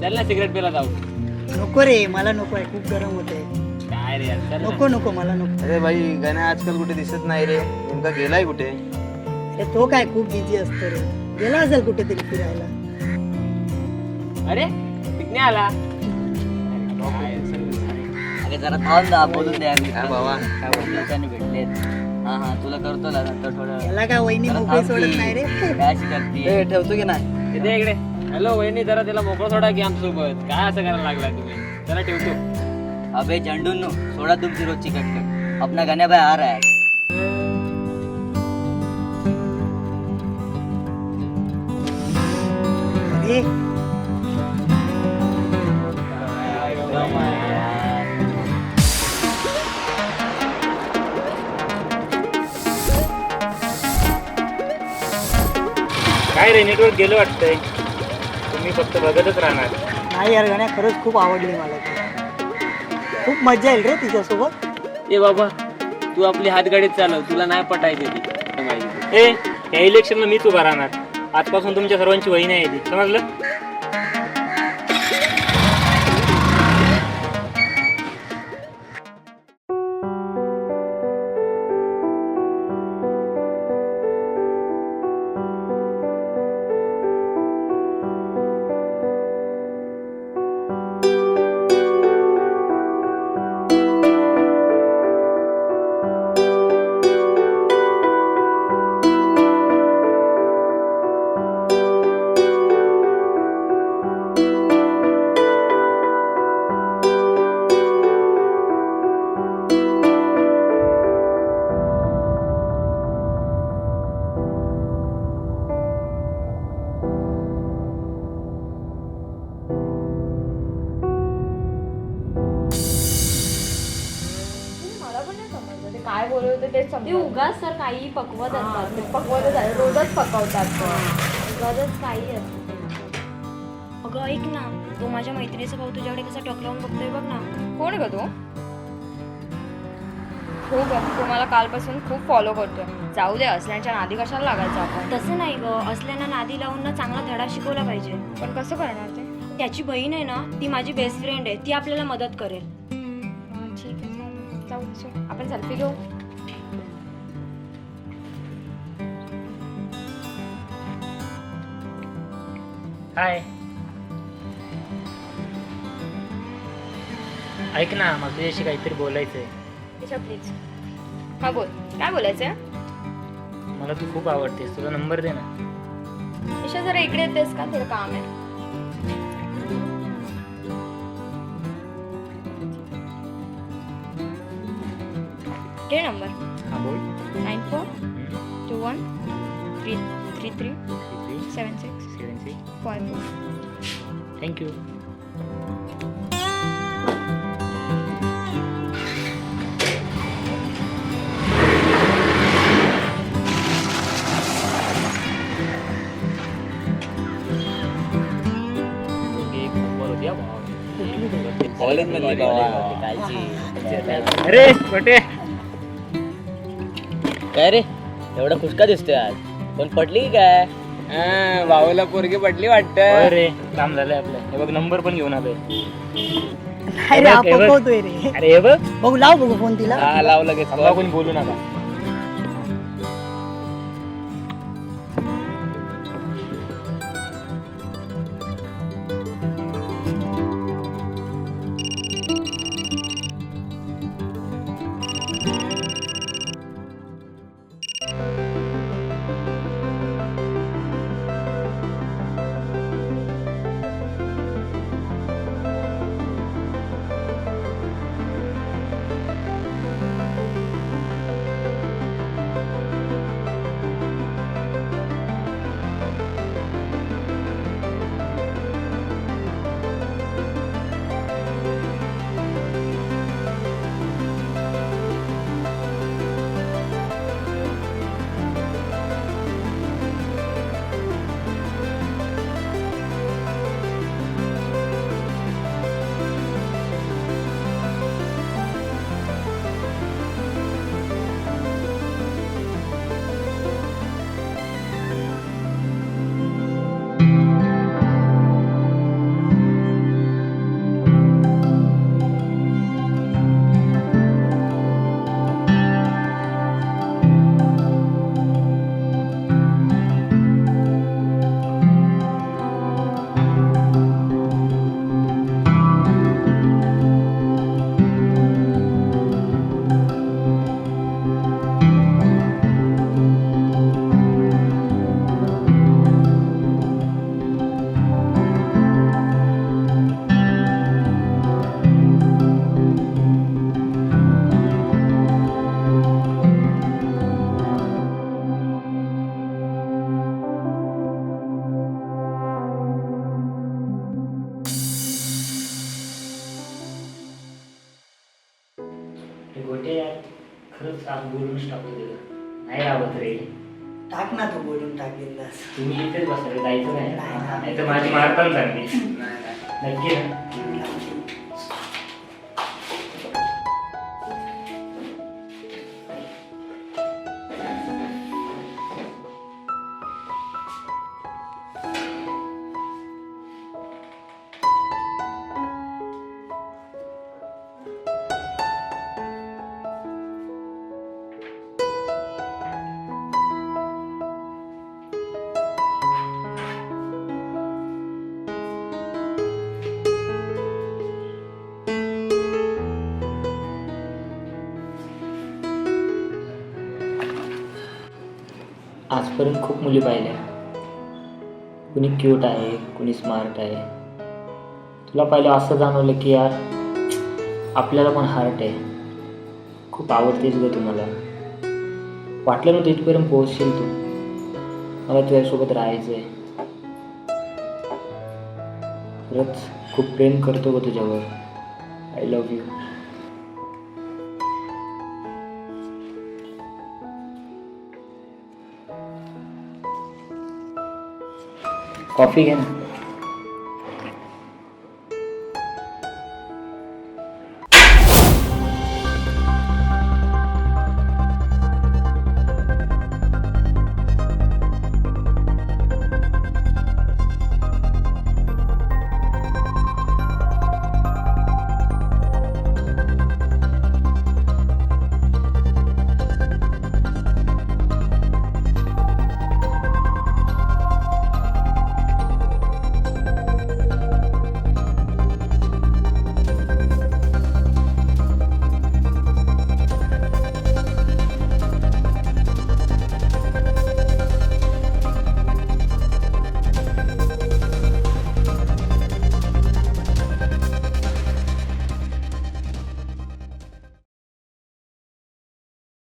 चल ना सिगरेट प्यायला जाऊ. नको रे, मला नको आहे, खूप गरम होते. काय रे यार, चल ना. नको नको मला नको. अरे भाई गण्या आजकाल कुठे दिसत नाही रे, नेमका गेलाय कुठे? अरे तो काय खूप बिझी असतो रे, गेला असेल कुठेतरी फिरायला. अरे पिकने आला. अरे जरा थांब ना, बोलून द्या. हा बाबा. दिवसांनी भेटलेत. हा हा, तुला करतो ना नंतर थोडं. याला काय वहिनी जरा मोकळी थांब सोडत की. नाही रे. काय अशी करते? ठेवतो की नाही? इथे इकडे. हॅलो वहिनी, जरा त्याला मोकळं सोडा की आमच्यासोबत. काय असं करायला लागला तुम्ही? चला ठेवतो. अबे झंडूंनो, सोडा तुमची रोजची कटकट. अपना गाण्या भाई आ रहा है. अरे काय रे, नेटवर्क गेलं वाटतंय. तुम्ही फक्त बघतच राहणार. नाही यार, गाण्या खरंच खूप आवडली मला ती. खूप मजा येईल रे तिच्यासोबत. ए बाबा, तू आपली हातगाडीत चालव. तुला नाही पटायची ती माहिती. ए, या इलेक्शनला मीच उभा राहणार. आजपासून तुमच्या सर्वांची वहिनी आहे ती, समजलं? काय बोलत होते तेच समजलं. उगाच सर काही पकवत असतात. ते पकवतच आहे, रोजच पकवतात. उगाच काही असतं. अगं ऐक ना, तो माझ्या मैत्रिणीचा भाऊ तुझ्याकडे कसा टक लावून बघतोय बघ ना. कोण ग तो? हो ग, तो मला कालपासून खूप फॉलो करतोय. जाऊ दे, असल्याच्या नादी कशाला लागायचं आपण. तसं नाही ग, असल्याना नादी लावून ना चांगला धडा शिकवला पाहिजे. पण कसं करणार ते? त्याची बहीण आहे ना, ती माझी बेस्ट फ्रेंड आहे, ती आपल्याला मदत करेल. ठीक आहे, चालेल. जाऊ चल, आपण सेल्फी घेऊ. हाय. ऐक ना, मला तुझ्याशी काहीतरी बोलायचंय. ईशा प्लीज. हा बोल, काय बोलायचंय? मला तू खूप आवडतेस, तुझा नंबर दे ना. ईशा जरा इकडे येतेस का? थोडं काम आहे. घे नंबर. हा बोल. 942133337654. थँक्यू. कॉलेजमध्ये अरे छोटे, काय रे, एवढा खुशका दिसतोय आज. पण पटली की काय? भाऊला पोरगी पडली वाटतं. अरे काम झालंय आपलं. हे बघ, नंबर पण घेऊन आलोय. नाही रे, हा हे बघ. पकवतोय रे. अरे हे बघ. बघू, लाव बघू फोन तिला. हा लाव लगेच. थांबा, कोणी बोलू नका. बोलूनच टाकू दिलं नाही राहत रे. टाक ना तू बोलून टाकेल तुम्ही इथेच बसले जायचं नाही तर माझी मारताना चांगली नक्की ना. आजपर्यंत खूप मुली पाहिल्या. कुणी क्यूट आहे, कुणी स्मार्ट आहे. तुला पाहिलं असं जाणवलं की यार आपल्याला पण हार्ट आहे. खूप आवडतेच ग तुम्हाला. वाटलं नव्हतं इथपर्यंत पोहोचशील तू. मला तुझ्यासोबत राहायचं आहे. खरंच खूप प्रेम करतो ग तुझ्यावर. I love you. कॉफी घे ना.